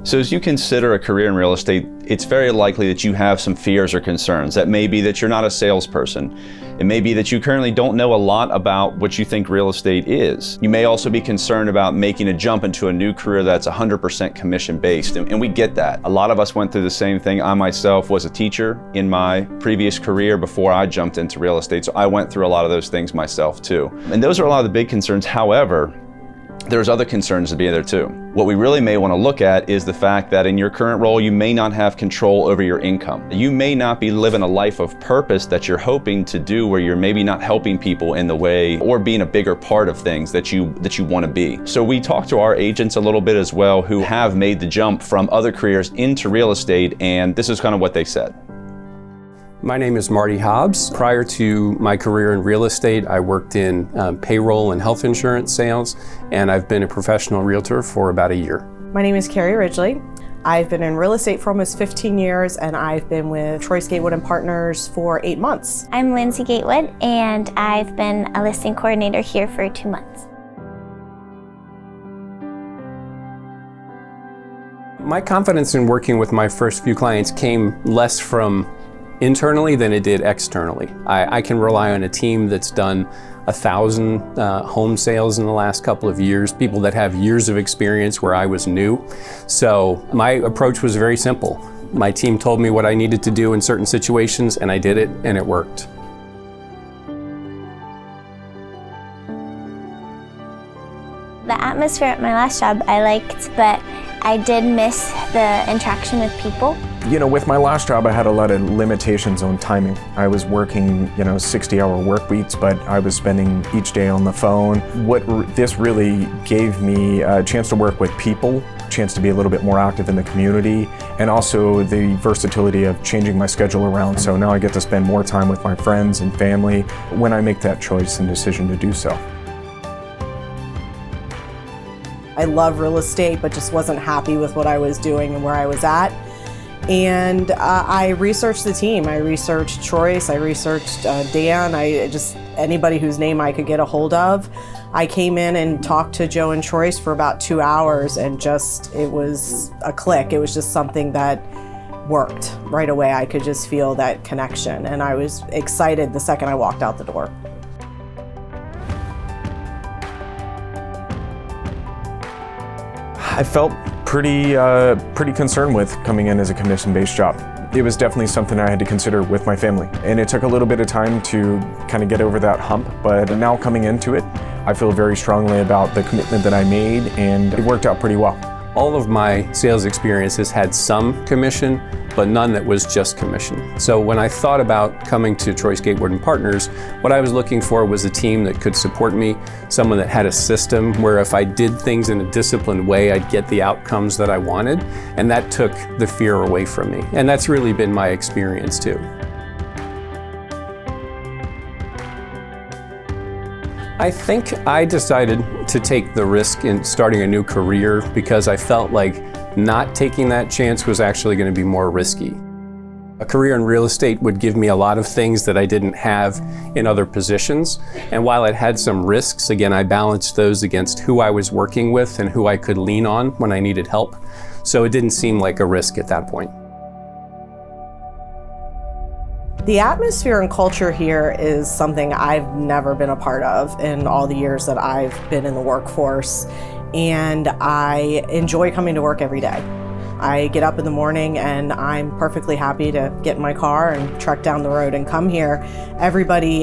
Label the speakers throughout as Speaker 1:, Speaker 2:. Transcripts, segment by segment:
Speaker 1: So as you consider a career in real estate, it's very likely that you have some fears or concerns. That may be that you're not a salesperson. It may be that you currently don't know a lot about what you think real estate is. You may also be concerned about making a jump into a new career that's 100% commission-based, and we get that. A lot of us went through the same thing. I myself was a teacher in my previous career before I jumped into real estate, so I went through a lot of those things myself too. And those are a lot of the big concerns. However, there's other concerns to be there too. What we really may want to look at is the fact that in your current role, you may not have control over your income. You may not be living a life of purpose that you're hoping to do, where you're maybe not helping people in the way or being a bigger part of things that you want to be. So we talked to our agents a little bit as well who have made the jump from other careers into real estate, and this is kind of what they said.
Speaker 2: My name is Marty Hobbs. Prior to my career in real estate, I worked in payroll and health insurance sales, and I've been a professional realtor for about a year.
Speaker 3: My name is Carrie Ridgely. I've been in real estate for almost 15 years, and I've been with Troyes Gatewood & Partners for 8 months.
Speaker 4: I'm Lindsay Gatewood, and I've been a listing coordinator here for 2 months.
Speaker 2: My confidence in working with my first few clients came less from internally than it did externally. I can rely on a team that's done 1,000 home sales in the last couple of years, people that have years of experience where I was new. So my approach was very simple. My team told me what I needed to do in certain situations, and I did it, and it worked.
Speaker 4: The atmosphere at my last job I liked, but I did miss the interaction with people.
Speaker 5: You know, with my last job, I had a lot of limitations on timing. I was working, 60-hour work weeks, but I was spending each day on the phone. This really gave me a chance to work with people, a chance to be a little bit more active in the community, and also the versatility of changing my schedule around. So now I get to spend more time with my friends and family when I make that choice and decision to do so.
Speaker 3: I love real estate, but just wasn't happy with what I was doing and where I was at. And I researched the team. I researched Troyes, I researched Dan, anybody whose name I could get a hold of. I came in and talked to Joe and Troyes for about 2 hours, and it was a click. It was just something that worked right away. I could just feel that connection, and I was excited the second I walked out the door.
Speaker 5: I felt pretty concerned with coming in as a commission-based job. It was definitely something I had to consider with my family, and it took a little bit of time to kind of get over that hump, but now coming into it, I feel very strongly about the commitment that I made, and it worked out pretty well.
Speaker 2: All of my sales experiences had some commission, but none that was just commission. So when I thought about coming to Troyes Gatewood & Partners, what I was looking for was a team that could support me, someone that had a system where if I did things in a disciplined way, I'd get the outcomes that I wanted, and that took the fear away from me. And that's really been my experience too. I think I decided to take the risk in starting a new career because I felt like not taking that chance was actually going to be more risky. A career in real estate would give me a lot of things that I didn't have in other positions. And while it had some risks, again, I balanced those against who I was working with and who I could lean on when I needed help. So it didn't seem like a risk at that point.
Speaker 3: The atmosphere and culture here is something I've never been a part of in all the years that I've been in the workforce, and I enjoy coming to work every day. I get up in the morning and I'm perfectly happy to get in my car and trek down the road and come here. Everybody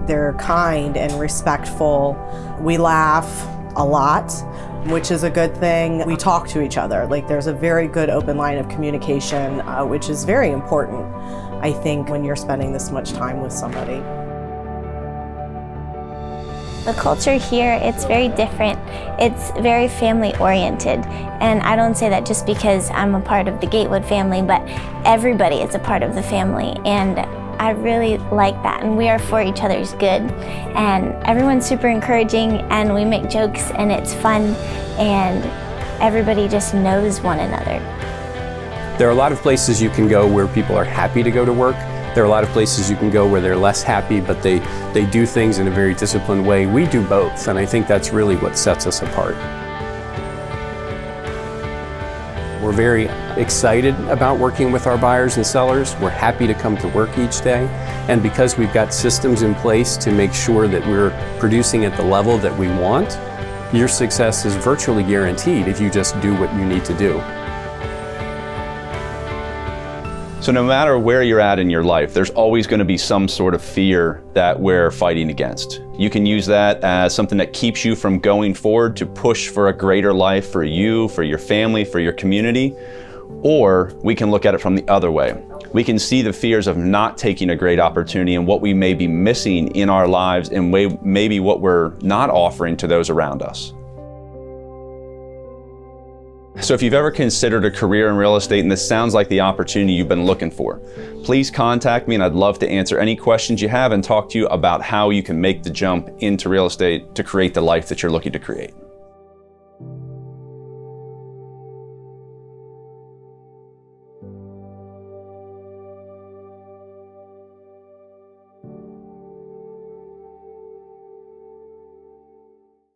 Speaker 3: they're kind and respectful. We laugh a lot, which is a good thing. We talk to each other. There's a very good open line of communication, which is very important, I think, when you're spending this much time with somebody.
Speaker 4: The culture here, it's very different. It's very family oriented. And I don't say that just because I'm a part of the Gatewood family, but everybody is a part of the family. And I really like that. And we are for each other's good. And everyone's super encouraging, and we make jokes, and it's fun. And everybody just knows one another.
Speaker 2: There are a lot of places you can go where people are happy to go to work. There are a lot of places you can go where they're less happy, but they do things in a very disciplined way. We do both, and I think that's really what sets us apart. We're very excited about working with our buyers and sellers. We're happy to come to work each day. And because we've got systems in place to make sure that we're producing at the level that we want, your success is virtually guaranteed if you just do what you need to do.
Speaker 1: So no matter where you're at in your life, there's always going to be some sort of fear that we're fighting against. You can use that as something that keeps you from going forward to push for a greater life for you, for your family, for your community. Or we can look at it from the other way. We can see the fears of not taking a great opportunity and what we may be missing in our lives and maybe what we're not offering to those around us. So if you've ever considered a career in real estate and this sounds like the opportunity you've been looking for, please contact me and I'd love to answer any questions you have and talk to you about how you can make the jump into real estate to create the life that you're looking to create.